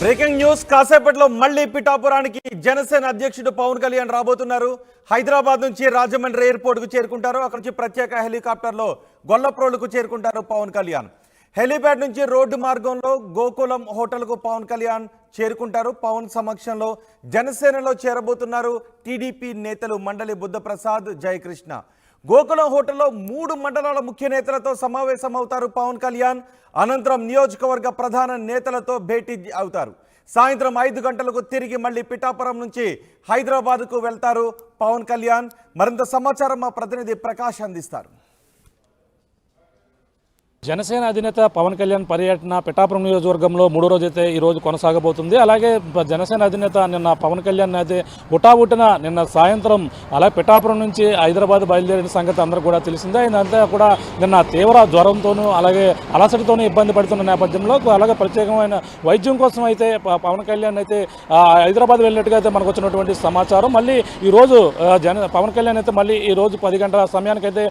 Breaking news కాసేపట్లో మళ్ళీ పిఠాపురానికి జనసేన అధ్యక్షుడు పవన్ కళ్యాణ్ రాబోతున్నారు. హైదరాబాద్ నుంచి రాజమండ్రి ఎయిర్పోర్ట్ కు చేరుకుంటారు. అక్కడ నుంచి ప్రత్యేక హెలికాప్టర్లో గొల్లప్రోలుకు చేరుకుంటారు పవన్ కళ్యాణ్. హెలిప్యాడ్ నుంచి రోడ్డు మార్గంలో గోకులం హోటల్కు పవన్ కళ్యాణ్ చేరుకుంటారు. పవన్ సమక్షంలో జనసేనలో చేరబోతున్నారు టీడీపీ నేతలు మండలి బుద్ధప్రసాద్, జయకృష్ణ. గోకులం హోటల్లో 3 మండలాల ముఖ్య నేతలతో సమావేశమవుతారు పవన్ కళ్యాణ్. అనంతరం నియోజకవర్గ ప్రధాన నేతలతో భేటీ అవుతారు. సాయంత్రం 5 గంటలకు తిరిగి మళ్ళీ పిఠాపురం నుంచి హైదరాబాద్కు వెళ్తారు పవన్ కళ్యాణ్. మరింత సమాచారం మా ప్రతినిధి ప్రకాష్ అందిస్తారు. జనసేన అధినేత పవన్ కళ్యాణ్ పర్యటన పిఠాపురం నియోజకవర్గంలో 3వ రోజు అయితే ఈరోజు కొనసాగబోతుంది. అలాగే జనసేన అధినేత నిన్న పవన్ కళ్యాణ్ అయితే హుటాహుటిన నిన్న సాయంత్రం అలాగే పిఠాపురం నుంచి హైదరాబాద్ బయలుదేరిన సంగతి అందరూ కూడా తెలిసిందే. ఆయనంతా కూడా నిన్న తీవ్ర జ్వరంతోనూ అలాగే అలసటతోనూ ఇబ్బంది పడుతున్న నేపథ్యంలో అలాగే ప్రత్యేకమైన వైద్యం కోసం అయితే పవన్ కళ్యాణ్ అయితే హైదరాబాద్ వెళ్ళినట్టుగా అయితే మనకు వచ్చినటువంటి సమాచారం. మళ్ళీ ఈరోజు పవన్ కళ్యాణ్ అయితే మళ్ళీ ఈరోజు 10 గంటల సమయానికైతే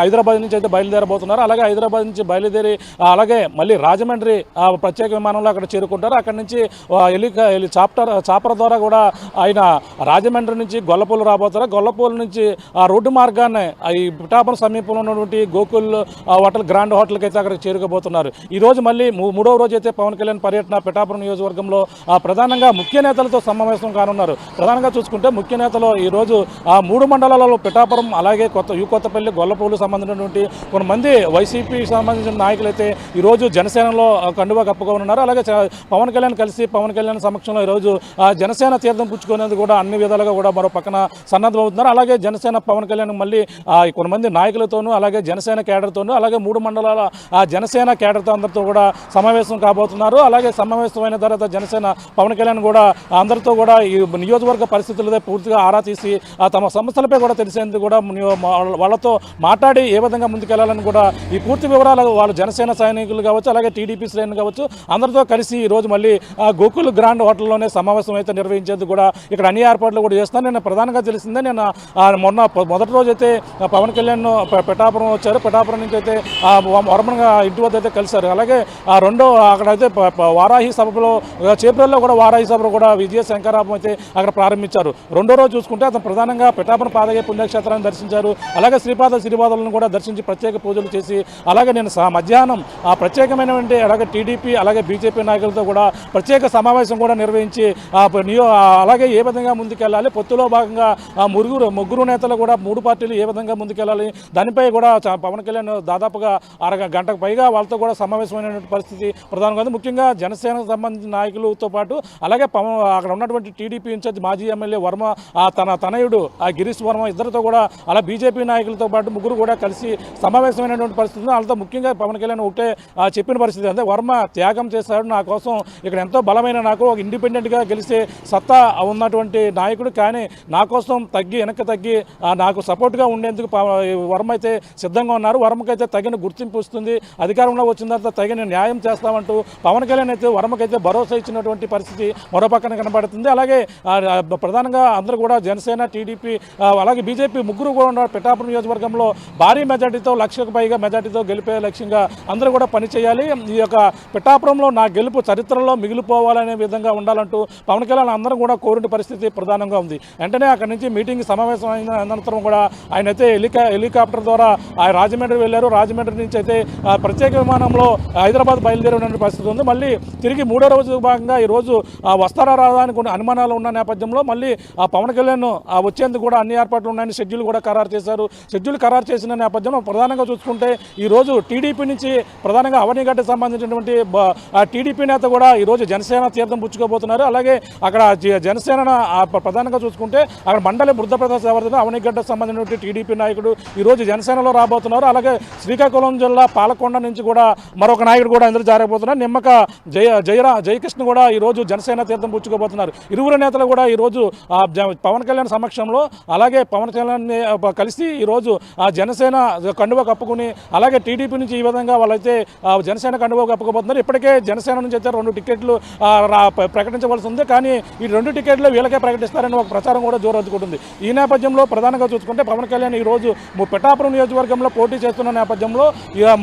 హైదరాబాద్ నుంచి అయితే బయలుదేరబోతున్నారు. అలాగే హైదరాబాద్ నుంచి బయలుదేరి అలాగే మళ్ళీ రాజమండ్రి ప్రత్యేక విమానంలో అక్కడ చేరుకుంటారు. అక్కడి నుంచి చాపర్ ద్వారా కూడా ఆయన రాజమండ్రి నుంచి గొల్లపూలు రాబోతారు. గొల్లపూలు నుంచి రోడ్డు మార్గాన్ని ఈ పిఠాపురం సమీపంలో ఉన్నటువంటి గోకుల్ హోటల్, గ్రాండ్ హోటల్కి అయితే అక్కడికి చేరుకోబోతున్నారు. ఈ రోజు మళ్ళీ 3వ రోజు అయితే పవన్ కళ్యాణ్ పర్యటన పిఠాపురం నియోజకవర్గంలో ప్రధానంగా ముఖ్య నేతలతో సమావేశం కానున్నారు. ప్రధానంగా చూసుకుంటే ముఖ్య నేతలు ఈరోజు 3 మండలాలలో పిఠాపురం అలాగే కొత్తపల్లి, గొల్లపూలు సంబంధించినటువంటి కొంతమంది వైసీపీ సంబంధించిన నాయకులు అయితే ఈరోజు జనసేనలో కండువా కప్పుకోనున్నారు. అలాగే పవన్ కళ్యాణ్ కలిసి పవన్ కళ్యాణ్ సమక్షంలో ఈరోజు జనసేన తీర్థం పుచ్చుకునేందుకు కూడా అన్ని విధాలుగా కూడా మరో పక్కన సన్నద్ధమవుతున్నారు. అలాగే జనసేన పవన్ కళ్యాణ్ మళ్ళీ కొంతమంది నాయకులతోనూ అలాగే జనసేన కేడర్తోనూ అలాగే 3 మండలాల జనసేన కేడర్తో అందరితో కూడా సమావేశం కాబోతున్నారు. అలాగే సమావేశమైన తర్వాత జనసేన పవన్ కళ్యాణ్ కూడా అందరితో కూడా ఈ నియోజకవర్గ పరిస్థితులపై పూర్తిగా ఆరా తీసి తమ సమస్యలపై కూడా తెలిసేందుకు కూడా వాళ్ళతో మాట్లాడి ఏ విధంగా ముందుకెళ్లాలని కూడా ఈ పూర్తి వివరాలు వాళ్ళు జనసేన సైనికులు కావచ్చు అలాగే టీడీపీ శ్రేణులు కావచ్చు అందరితో కలిసి ఈరోజు మళ్ళీ గోకుల్ గ్రాండ్ హోటల్లోనే సమావేశం అయితే నిర్వహించేందుకు కూడా ఇక్కడ అన్ని ఏర్పాట్లు కూడా చేస్తాను. నేను ప్రధానంగా తెలిసిందే నేను మొదటి రోజు అయితే పవన్ కళ్యాణ్ పిఠాపురం వచ్చారు. పిఠాపురం నుంచి అయితే వరమగా ఇంటి వద్ద అయితే కలిశారు. అలాగే రెండో అక్కడైతే వారాహి సభలో చేబ్రల్లో కూడా వారాహి సభలో కూడా విజయ శంకరాపం అయితే అక్కడ ప్రారంభించారు. రెండో రోజు చూసుకుంటే అతను ప్రధానంగా పిఠాపురం పాదయ్య పుణ్యక్షేత్రాన్ని దర్శించారు. అలాగే శ్రీపాదాలను కూడా దర్శించి ప్రత్యేక పూజలు చేసి అలాగే నేను మధ్యాహ్నం ప్రత్యేకమైనటువంటి అలాగే టీడీపీ అలాగే బీజేపీ నాయకులతో కూడా ప్రత్యేక సమావేశం కూడా నిర్వహించి అలాగే ఏ విధంగా ముందుకెళ్ళాలి, పొత్తులో భాగంగా ముగ్గురు నేతలు కూడా 3 పార్టీలు ఏ విధంగా ముందుకెళ్ళాలి దానిపై కూడా పవన్ కళ్యాణ్ దాదాపుగా గంటకు పైగా వాళ్ళతో కూడా సమావేశమైనటువంటి పరిస్థితి ప్రధానంగా ఉంది. ముఖ్యంగా జనసేనకు సంబంధించిన నాయకులతో పాటు అలాగే అక్కడ ఉన్నటువంటి టీడీపీ ఇన్ఛార్జ్ మాజీ ఎమ్మెల్యే వర్మ తన తనయుడు గిరీష్ వర్మ ఇద్దరితో కూడా అలా బీజేపీ నాయకులతో పాటు ముగ్గురు కూడా కలిసి సమావేశమైనటువంటి పరిస్థితి. వాళ్ళతో ముఖ్యంగా పవన్ కళ్యాణ్ ఒకటే చెప్పిన పరిస్థితి అంటే వర్మ త్యాగం చేశాడు నా కోసం, ఇక్కడ ఎంతో బలమైన నాకు ఒక ఇండిపెండెంట్గా గెలిచే సత్తా ఉన్నటువంటి నాయకుడు, కానీ నా కోసం వెనక్కి తగ్గి నాకు సపోర్ట్గా ఉండేందుకు వర్మ అయితే సిద్ధంగా ఉన్నారు. వర్మకైతే తగిన గుర్తింపు వస్తుంది, అధికారంలో వచ్చిన తర్వాత తగిన న్యాయం చేస్తామంటూ పవన్ కళ్యాణ్ అయితే వర్మకైతే భరోసా ఇచ్చినటువంటి పరిస్థితి మరో పక్కన కనబడుతుంది. అలాగే ప్రధానంగా అందరూ కూడా జనసేన, టీడీపీ అలాగే బీజేపీ ముగ్గురు కూడా ఉన్నారు. పిఠాపురం నియోజకవర్గంలో భారీ మెజార్టీతో 1,00,000కు పైగా మెజార్టీతో గెలిపే లక్ష్యంగా అందరూ కూడా పనిచేయాలి. ఈ యొక్క పిఠాపురంలో నా గెలుపు చరిత్రలో మిగిలిపోవాలనే విధంగా ఉండాలంటూ పవన్ కళ్యాణ్ అందరూ కూడా కోరిన పరిస్థితి ప్రధానంగా ఉంది. వెంటనే అక్కడి నుంచి మీటింగ్ సమావేశం అయిన అనంతరం కూడా ఆయన అయితే హెలికాప్టర్ ద్వారా రాజమండ్రి వెళ్ళారు. రాజమండ్రి నుంచి అయితే ప్రత్యేక విమానంలో హైదరాబాద్ బయలుదేరిన పరిస్థితి ఉంది. మళ్ళీ తిరిగి 3వ రోజు భాగంగా ఈరోజు వస్తారా రాదా అని కొన్ని అనుమానాలు ఉన్న నేపథ్యంలో మళ్ళీ పవన్ కళ్యాణ్ వచ్చేందుకు కూడా అన్ని ఏర్పాట్లు ఉన్నాయని షెడ్యూల్ కూడా ఖరారు చేశారు. షెడ్యూల్ ఖరారు చేసిన నేపథ్యంలో ప్రధానంగా చూసుకుంటే ఈరోజు టీడీపీ నుంచి ప్రధానంగా అవనిగడ్డకు సంబంధించినటువంటి టీడీపీ నేత కూడా ఈరోజు జనసేన తీర్థం పుచ్చుకోబోతున్నారు. అలాగే అక్కడ జనసేన ప్రధానంగా చూసుకుంటే అక్కడ మండలి బుద్ధప్రసాద్ ఎవరితో అవనిగడ్డకు సంబంధించినటువంటి టీడీపీ నాయకుడు ఈరోజు జనసేనలో రాబోతున్నారు. అలాగే శ్రీకాకుళం జిల్లా పాలకొండ నుంచి కూడా మరొక నాయకుడు కూడా అందరూ జారబోతున్నారు. నిమ్మక జయకృష్ణ కూడా ఈరోజు జనసేన తీర్థం పుచ్చుకోబోతున్నారు. ఇరువురు నేతలు కూడా ఈరోజు పవన్ కళ్యాణ్ సమక్షంలో అలాగే పవన్ కళ్యాణ్ కలిసి ఈరోజు జనసేన కండువా కప్పుకుని అలాగే టీడీపీ వైసీపీ నుంచి ఈ విధంగా వాళ్ళైతే జనసేన కండువా కప్పుకోబోతున్నారు. ఇప్పటికే జనసేన నుంచి అయితే 2 టికెట్లు ప్రకటించవలసి ఉంది. కానీ ఈ 2 టికెట్లు వీళ్ళకే ప్రకటిస్తారని ఒక ప్రచారం కూడా జోరందుకుంటుంది. ఈ నేపథ్యంలో ప్రధానంగా చూసుకుంటే పవన్ కళ్యాణ్ ఈరోజు పిఠాపురం నియోజకవర్గంలో పోటీ చేస్తున్న నేపథ్యంలో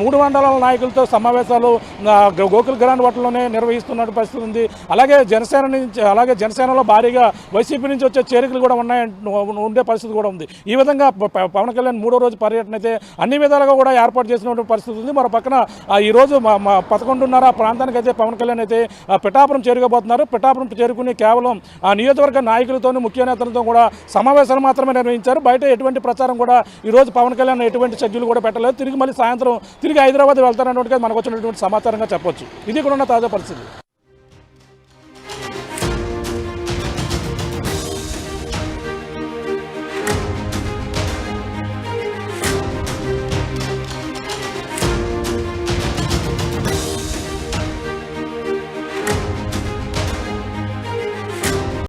3 మండలాల నాయకులతో సమావేశాలు గోకుల్ గ్రాండ్ హోటల్లోనే నిర్వహిస్తున్న పరిస్థితి ఉంది. అలాగే జనసేనలో భారీగా వైసీపీ నుంచి వచ్చే చేరికలు కూడా ఉండే పరిస్థితి కూడా ఉంది. ఈ విధంగా పవన్ కళ్యాణ్ 3వ రోజు పర్యటన అయితే అన్ని విధాలుగా కూడా ఏర్పాటు చేసినటువంటి పరిస్థితి ఉంది. మరో పక్కన ఈరోజు 11:30 ప్రాంతానికి అయితే పవన్ కళ్యాణ్ అయితే పిఠాపురం చేరుకోబోతున్నారు. పిఠాపురం చేరుకుని కేవలం ఆ నియోజకవర్గ నాయకులతో ముఖ్య నేతలతో కూడా సమావేశాలు మాత్రమే నిర్వహించారు. బయట ఎటువంటి ప్రచారం కూడా ఈరోజు పవన్ కళ్యాణ్ ఎటువంటి షెడ్యూల్ కూడా పెట్టలేదు. తిరిగి మళ్ళీ సాయంత్రం హైదరాబాద్ వెళ్తారన్నట్టుగా మనకు వచ్చినటువంటి సమాచారంగా చెప్పొచ్చు. ఇది కూడా ఉన్న తాజా పరిస్థితి.